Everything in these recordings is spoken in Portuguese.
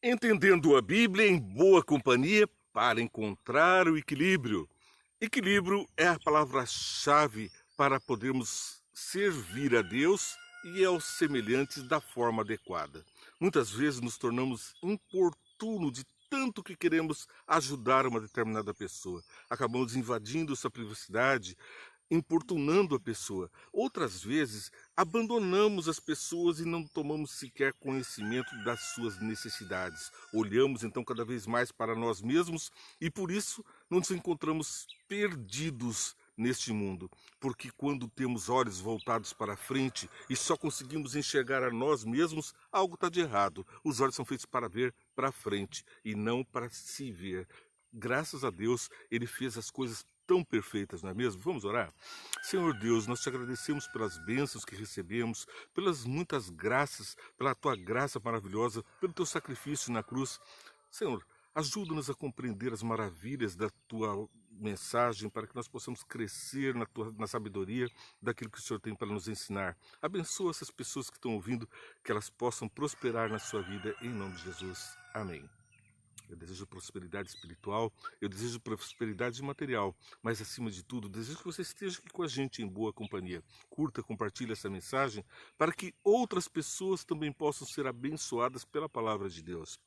Entendendo a Bíblia em boa companhia para encontrar o equilíbrio. Equilíbrio é a palavra-chave para podermos servir a Deus e aos semelhantes da forma adequada. Muitas vezes nos tornamos importunos de tanto que queremos ajudar uma determinada pessoa. Acabamos invadindo sua privacidade, importunando a pessoa. Outras vezes, abandonamos as pessoas e não tomamos sequer conhecimento das suas necessidades. Olhamos então cada vez mais para nós mesmos e por isso nos encontramos perdidos neste mundo. Porque quando temos olhos voltados para a frente e só conseguimos enxergar a nós mesmos, algo está de errado. Os olhos são feitos para ver para frente e não para se ver. Graças a Deus, Ele fez as coisas tão perfeitas, não é mesmo? Vamos orar? Senhor Deus, nós te agradecemos pelas bênçãos que recebemos, pelas muitas graças, pela tua graça maravilhosa, pelo teu sacrifício na cruz. Senhor, ajuda-nos a compreender as maravilhas da tua mensagem para que nós possamos crescer na sabedoria daquilo que o Senhor tem para nos ensinar. Abençoa essas pessoas que estão ouvindo, que elas possam prosperar na sua vida, em nome de Jesus. Amém. Eu desejo prosperidade espiritual, eu desejo prosperidade material, mas acima de tudo, desejo que você esteja aqui com a gente em boa companhia. Curta, compartilhe essa mensagem para que outras pessoas também possam ser abençoadas pela palavra de Deus.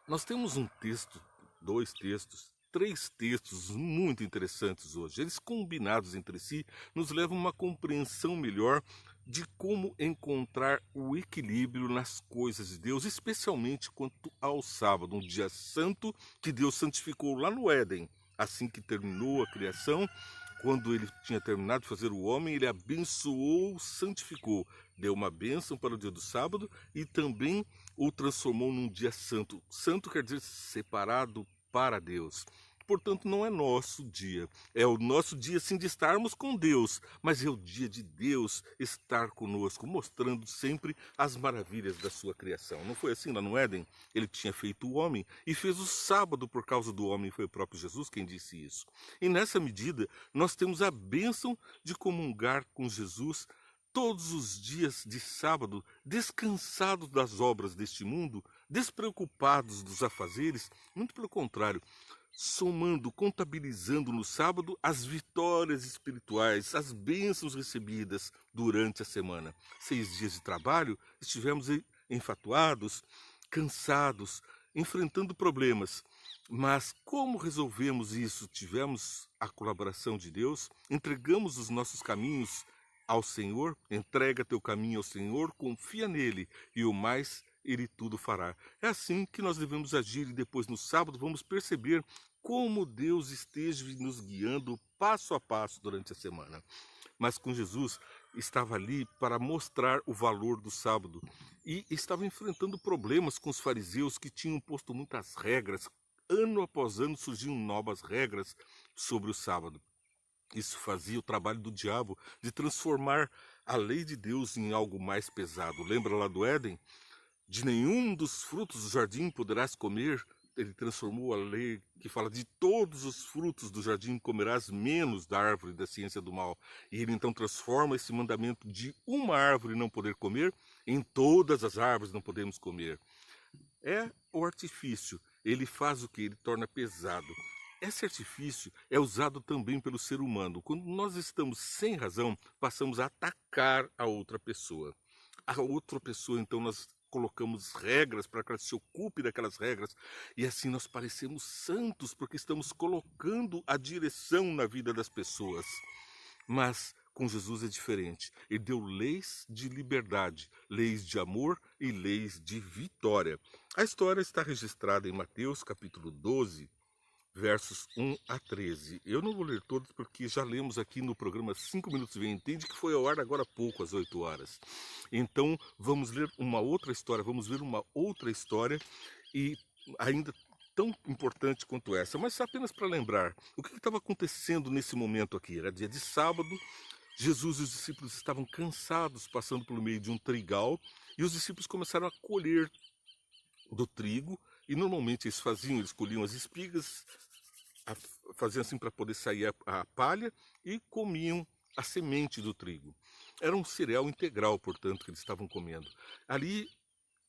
Nós temos um texto, dois textos, três textos muito interessantes hoje. Eles combinados entre si nos levam a uma compreensão melhor de como encontrar o equilíbrio nas coisas de Deus, especialmente quanto ao sábado, um dia santo que Deus santificou lá no Éden. Assim que terminou a criação, quando ele tinha terminado de fazer o homem, ele abençoou, santificou, deu uma bênção para o dia do sábado e também o transformou num dia santo. Santo quer dizer separado para Deus. Portanto, não é nosso dia. É o nosso dia, sim, de estarmos com Deus, mas é o dia de Deus estar conosco, mostrando sempre as maravilhas da sua criação. Não foi assim lá no Éden? Ele tinha feito o homem e fez o sábado por causa do homem. Foi o próprio Jesus quem disse isso. E nessa medida, nós temos a bênção de comungar com Jesus todos os dias de sábado, descansados das obras deste mundo, despreocupados dos afazeres, muito pelo contrário, somando, contabilizando no sábado as vitórias espirituais, as bênçãos recebidas durante a semana. 6 dias de trabalho, estivemos enfatuados, cansados, enfrentando problemas. Mas como resolvemos isso? Tivemos a colaboração de Deus, entregamos os nossos caminhos ao Senhor, entrega teu caminho ao Senhor, confia nele e o mais ele tudo fará. É assim que nós devemos agir e depois no sábado vamos perceber como Deus esteja nos guiando passo a passo durante a semana. Mas com Jesus estava ali para mostrar o valor do sábado e estava enfrentando problemas com os fariseus que tinham posto muitas regras. Ano após ano surgiam novas regras sobre o sábado. Isso fazia o trabalho do diabo de transformar a lei de Deus em algo mais pesado. Lembra lá do Éden? De nenhum dos frutos do jardim poderás comer. Ele transformou a lei que fala de todos os frutos do jardim comerás, menos da árvore da ciência do mal. E ele então transforma esse mandamento de uma árvore não poder comer em todas as árvores não podemos comer. É o artifício. Ele faz o que? Ele torna pesado. Esse artifício é usado também pelo ser humano. Quando nós estamos sem razão, passamos a atacar a outra pessoa. A outra pessoa, então, nós colocamos regras para que ela se ocupe daquelas regras. E assim nós parecemos santos, porque estamos colocando a direção na vida das pessoas. Mas com Jesus é diferente. Ele deu leis de liberdade, leis de amor e leis de vitória. A história está registrada em Mateus, capítulo 12, versos 1 a 13. Eu não vou ler todos porque já lemos aqui no programa 5 Minutos Vem Entende, que foi ao ar agora há pouco, às 8 horas. Então, vamos ler uma outra história, vamos ver uma outra história e ainda tão importante quanto essa, mas apenas para lembrar o que estava acontecendo nesse momento aqui. Era dia de sábado, Jesus e os discípulos estavam cansados, passando pelo meio de um trigal, e os discípulos começaram a colher do trigo E normalmente eles colhiam as espigas, faziam assim para poder sair a palha e comiam a semente do trigo. Era um cereal integral, portanto, que eles estavam comendo. Ali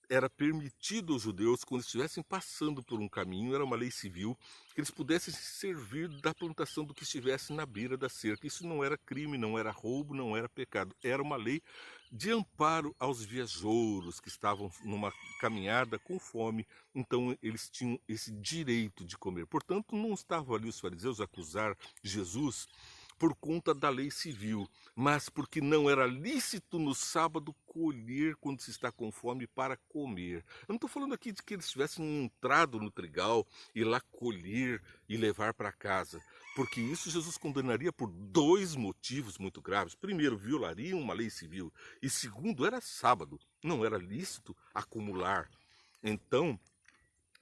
era permitido aos judeus, quando estivessem passando por um caminho, era uma lei civil, que eles pudessem se servir da plantação do que estivesse na beira da cerca. Isso não era crime, não era roubo, não era pecado. Era uma lei de amparo aos viajoros que estavam numa caminhada com fome. Então eles tinham esse direito de comer. Portanto, não estavam ali os fariseus a acusar Jesus por conta da lei civil, mas porque não era lícito no sábado colher quando se está com fome para comer. Eu não estou falando aqui de que eles tivessem entrado no trigal e lá colher e levar para casa, porque isso Jesus condenaria por dois motivos muito graves. Primeiro, violariam uma lei civil, e segundo, era sábado, não era lícito acumular. Então,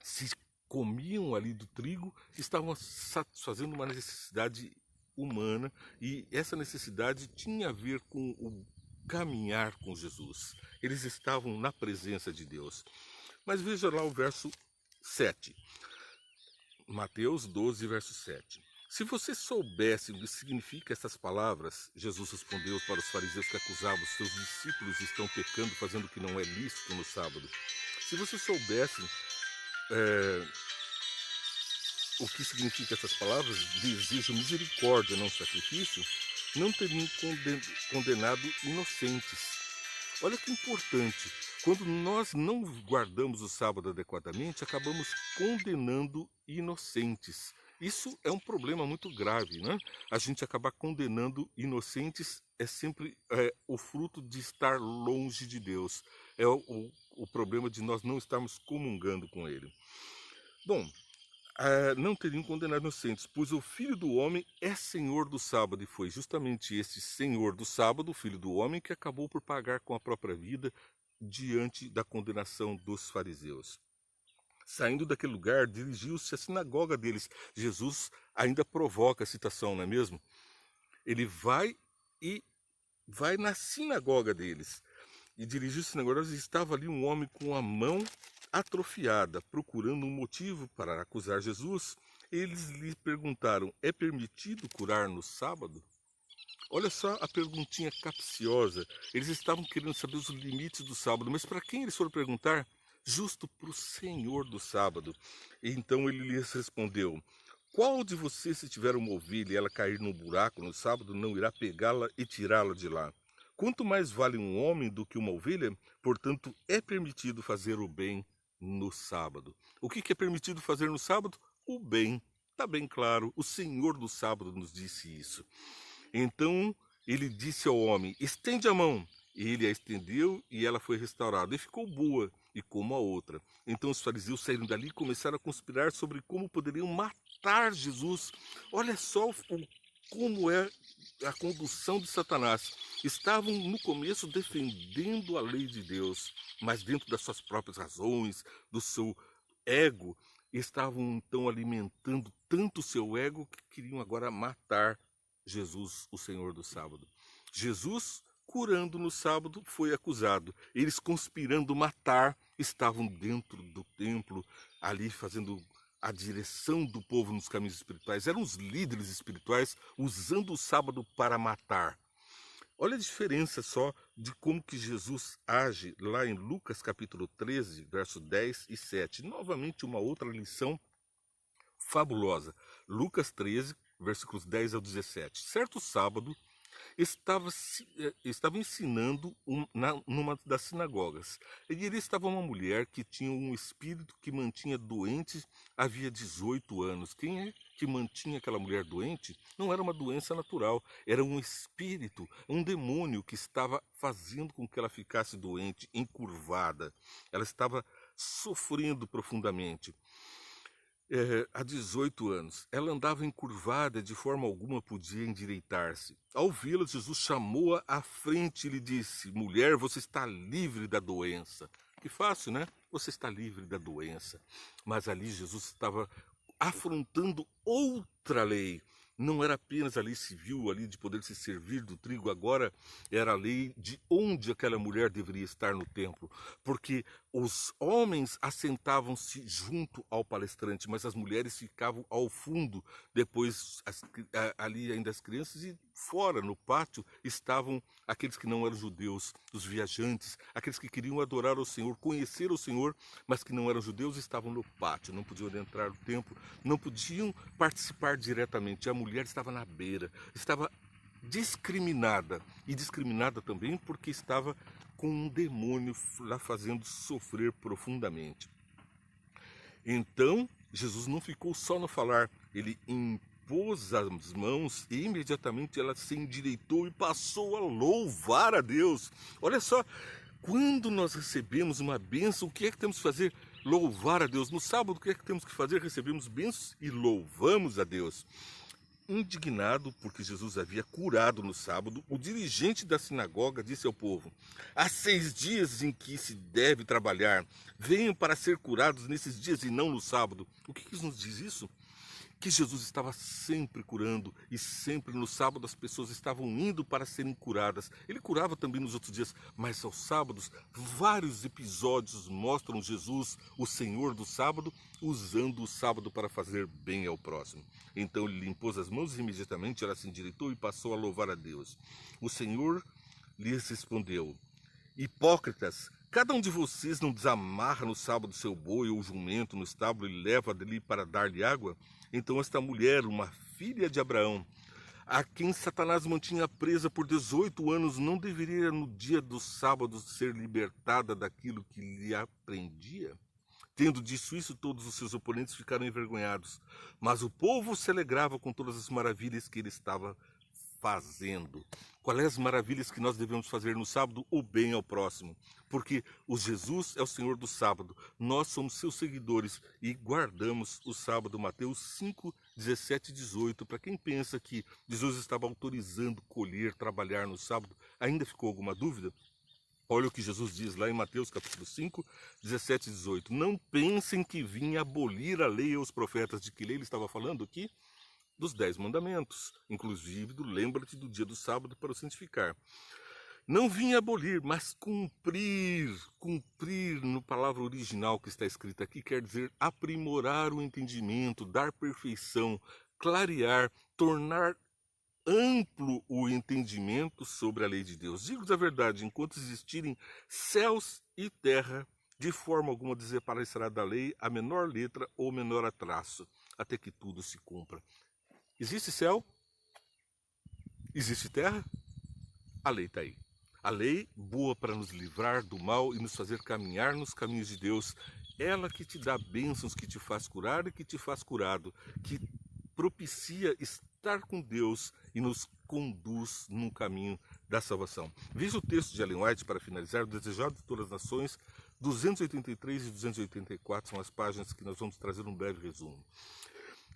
se comiam ali do trigo, estavam satisfazendo uma necessidade humana, e essa necessidade tinha a ver com o caminhar com Jesus. Eles estavam na presença de Deus. Mas veja lá o verso 7. Mateus 12, verso 7. Se você soubesse o que significa essas palavras, Jesus respondeu para os fariseus que acusavam: seus discípulos estão pecando, fazendo o que não é lícito no sábado. Se você soubesse o que significa essas palavras, desejo misericórdia, não sacrifício, não teriam condenado inocentes. Olha que importante, quando nós não guardamos o sábado adequadamente, acabamos condenando inocentes. Isso é um problema muito grave, né? A gente acabar condenando inocentes é sempre o fruto de estar longe de Deus. É o problema de nós não estarmos comungando com Ele. Bom, não teriam condenado inocentes, pois o Filho do Homem é Senhor do sábado, e foi justamente esse Senhor do sábado, o Filho do Homem, que acabou por pagar com a própria vida diante da condenação dos fariseus. Saindo daquele lugar, dirigiu-se à sinagoga deles. Jesus ainda provoca a citação, não é mesmo? Ele vai na sinagoga deles. E dirigiu-se à sinagoga, e estava ali um homem com a mão atrofiada, procurando um motivo para acusar Jesus. Eles lhe perguntaram: é permitido curar no sábado? Olha só a perguntinha capciosa. Eles estavam querendo saber os limites do sábado, mas para quem eles foram perguntar? Justo para o Senhor do sábado. E então ele lhes respondeu: qual de vocês, se tiver uma ovelha e ela cair num buraco no sábado, não irá pegá-la e tirá-la de lá? Quanto mais vale um homem do que uma ovelha? Portanto, é permitido fazer o bem no sábado. O que é permitido fazer no sábado? O bem. Está bem claro, o Senhor do sábado nos disse isso. Então ele disse ao homem: estende a mão. E ele a estendeu e ela foi restaurada. E ficou boa, e como a outra. Então os fariseus saíram dali e começaram a conspirar sobre como poderiam matar Jesus. Olha só como é a condução de Satanás. Estavam no começo defendendo a lei de Deus, mas dentro das suas próprias razões, do seu ego, estavam então alimentando tanto o seu ego que queriam agora matar Jesus, o Senhor do sábado. Jesus, curando no sábado, foi acusado. Eles, conspirando matar, estavam dentro do templo, ali fazendo a direção do povo nos caminhos espirituais. Eram os líderes espirituais usando o sábado para matar. Olha a diferença só de como que Jesus age lá em Lucas capítulo 13, verso 10 e 7. Novamente uma outra lição fabulosa. Lucas 13, versículos 10 ao 17. Certo sábado, estava ensinando numa das sinagogas. E ali estava uma mulher que tinha um espírito que mantinha doente havia 18 anos. Quem é que mantinha aquela mulher doente? Não era uma doença natural, era um espírito, um demônio que estava fazendo com que ela ficasse doente, encurvada. Ela estava sofrendo profundamente. Há 18 anos. Ela andava encurvada, de forma alguma podia endireitar-se. Ao vê-la, Jesus chamou-a à frente e lhe disse: mulher, você está livre da doença. Que fácil, né? Você está livre da doença. Mas ali Jesus estava afrontando outra lei. Não era apenas a lei civil ali de poder se servir do trigo, agora era a lei de onde aquela mulher deveria estar no templo. Porque os homens assentavam-se junto ao palestrante, mas as mulheres ficavam ao fundo. Depois, ali ainda as crianças, e fora, no pátio, estavam aqueles que não eram judeus, os viajantes, aqueles que queriam adorar o Senhor, conhecer o Senhor, mas que não eram judeus, estavam no pátio, não podiam entrar no templo, não podiam participar diretamente. A mulher estava na beira, estava discriminada, e discriminada também porque estava com um demônio lá fazendo sofrer profundamente. Então, Jesus não ficou só no falar, ele impôs as mãos e imediatamente ela se endireitou e passou a louvar a Deus. Olha só, quando nós recebemos uma bênção, o que é que temos que fazer? Louvar a Deus. No sábado, o que é que temos que fazer? Recebemos bênçãos e louvamos a Deus. Indignado porque Jesus havia curado no sábado, o dirigente da sinagoga disse ao povo: há 6 dias em que se deve trabalhar, venham para ser curados nesses dias e não no sábado. O que nos diz isso? Que Jesus estava sempre curando e sempre no sábado as pessoas estavam indo para serem curadas. Ele curava também nos outros dias, mas aos sábados, vários episódios mostram Jesus, o Senhor do sábado, usando o sábado para fazer bem ao próximo. Então ele lhe impôs as mãos e imediatamente ela se endireitou e passou a louvar a Deus. O Senhor lhes respondeu: hipócritas, cada um de vocês não desamarra no sábado seu boi ou jumento no estábulo e leva dele para dar-lhe água? Então esta mulher, uma filha de Abraão, a quem Satanás mantinha presa por 18 anos, não deveria no dia do sábado ser libertada daquilo que lhe aprendia? Tendo dito isso, todos os seus oponentes ficaram envergonhados, mas o povo se alegrava com todas as maravilhas que ele estava fazendo. Quais as maravilhas que nós devemos fazer no sábado? O bem ao próximo. Porque o Jesus é o Senhor do sábado. Nós somos seus seguidores e guardamos o sábado. Mateus 5, 17 e 18. Para quem pensa que Jesus estava autorizando colher, trabalhar no sábado, ainda ficou alguma dúvida? Olha o que Jesus diz lá em Mateus capítulo 5, 17 e 18. Não pensem que vim abolir a lei e os profetas. De que lei ele estava falando aqui? Dos 10 mandamentos, inclusive do lembra-te do dia do sábado para o santificar. Não vim abolir, mas cumprir. Cumprir, no palavra original que está escrita aqui, quer dizer aprimorar o entendimento, dar perfeição, clarear, tornar amplo o entendimento sobre a lei de Deus. Digo a verdade, enquanto existirem céus e terra, de forma alguma desaparecerá da lei a menor letra ou menor traço, até que tudo se cumpra. Existe céu? Existe terra? A lei está aí. A lei boa para nos livrar do mal e nos fazer caminhar nos caminhos de Deus. Ela que te dá bênçãos, que te faz curar e que te faz curado, que propicia estar com Deus e nos conduz num caminho da salvação. Veja o texto de Ellen White para finalizar: o Desejado de Todas as Nações, 283 e 284 são as páginas que nós vamos trazer um breve resumo.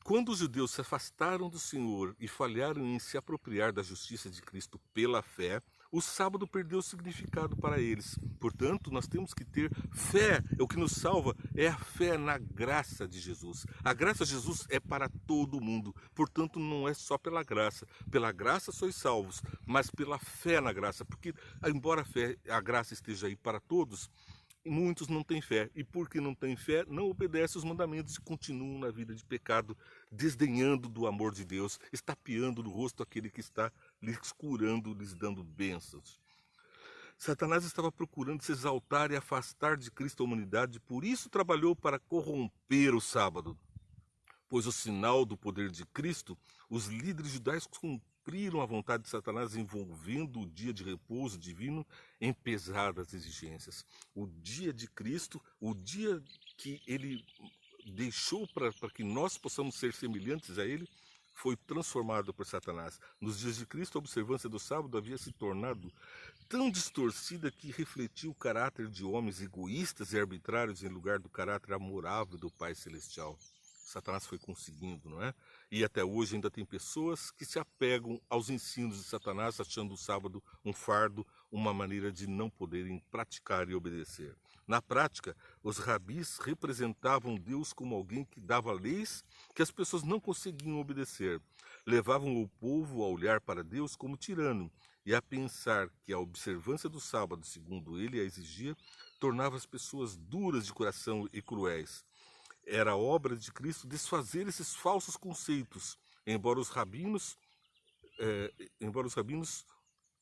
Quando os judeus se afastaram do Senhor e falharam em se apropriar da justiça de Cristo pela fé, o sábado perdeu o significado para eles. Portanto, nós temos que ter fé. O que nos salva é a fé na graça de Jesus. A graça de Jesus é para todo mundo. Portanto, não é só pela graça. Pela graça sois salvos, mas pela fé na graça. Porque, embora a graça esteja aí para todos, muitos não têm fé, e porque não têm fé, não obedecem os mandamentos e continuam na vida de pecado, desdenhando do amor de Deus, estapeando no rosto aquele que está lhes curando, lhes dando bênçãos. Satanás estava procurando se exaltar e afastar de Cristo a humanidade, por isso trabalhou para corromper o sábado. Pois o sinal do poder de Cristo, os líderes judaicos cumpriram a vontade de Satanás, envolvendo o dia de repouso divino em pesadas exigências. O dia de Cristo, o dia que ele deixou para que nós possamos ser semelhantes a ele, foi transformado por Satanás. Nos dias de Cristo, a observância do sábado havia se tornado tão distorcida que refletia o caráter de homens egoístas e arbitrários em lugar do caráter amorável do Pai Celestial. Satanás foi conseguindo, não é? E até hoje ainda tem pessoas que se apegam aos ensinos de Satanás, achando o sábado um fardo, uma maneira de não poderem praticar e obedecer. Na prática, os rabis representavam Deus como alguém que dava leis que as pessoas não conseguiam obedecer. Levavam o povo a olhar para Deus como tirano e a pensar que a observância do sábado, segundo ele a exigia, tornava as pessoas duras de coração e cruéis. Era obra de Cristo desfazer esses falsos conceitos, embora os rabinos, embora os rabinos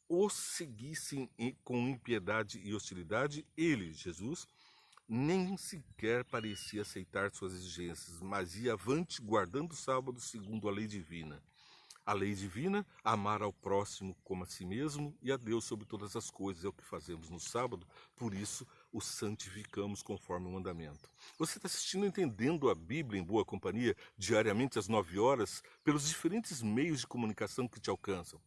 os seguissem com impiedade e hostilidade, ele, Jesus, nem sequer parecia aceitar suas exigências, mas ia avante guardando o sábado segundo a lei divina. A lei divina, amar ao próximo como a si mesmo e a Deus sobre todas as coisas, é o que fazemos no sábado, por isso o santificamos conforme o mandamento. Você está assistindo Entendendo a Bíblia em Boa Companhia, diariamente às 9 horas, pelos diferentes meios de comunicação que te alcançam.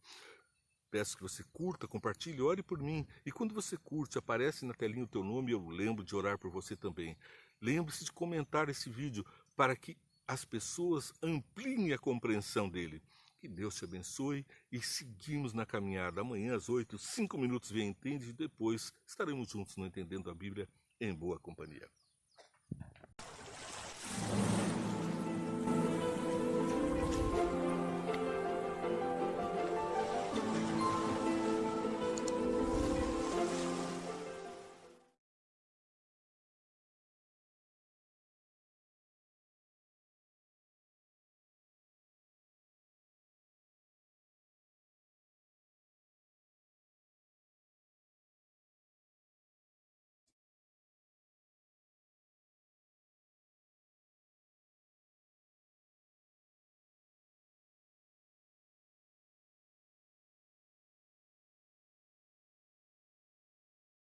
Peço que você curta, compartilhe, ore por mim. E quando você curte, aparece na telinha o teu nome, eu lembro de orar por você também. Lembre-se de comentar esse vídeo para que as pessoas ampliem a compreensão dele. Que Deus te abençoe e seguimos na caminhada. Amanhã às 8, 5 minutos vem Entende e depois estaremos juntos no Entendendo a Bíblia em Boa Companhia.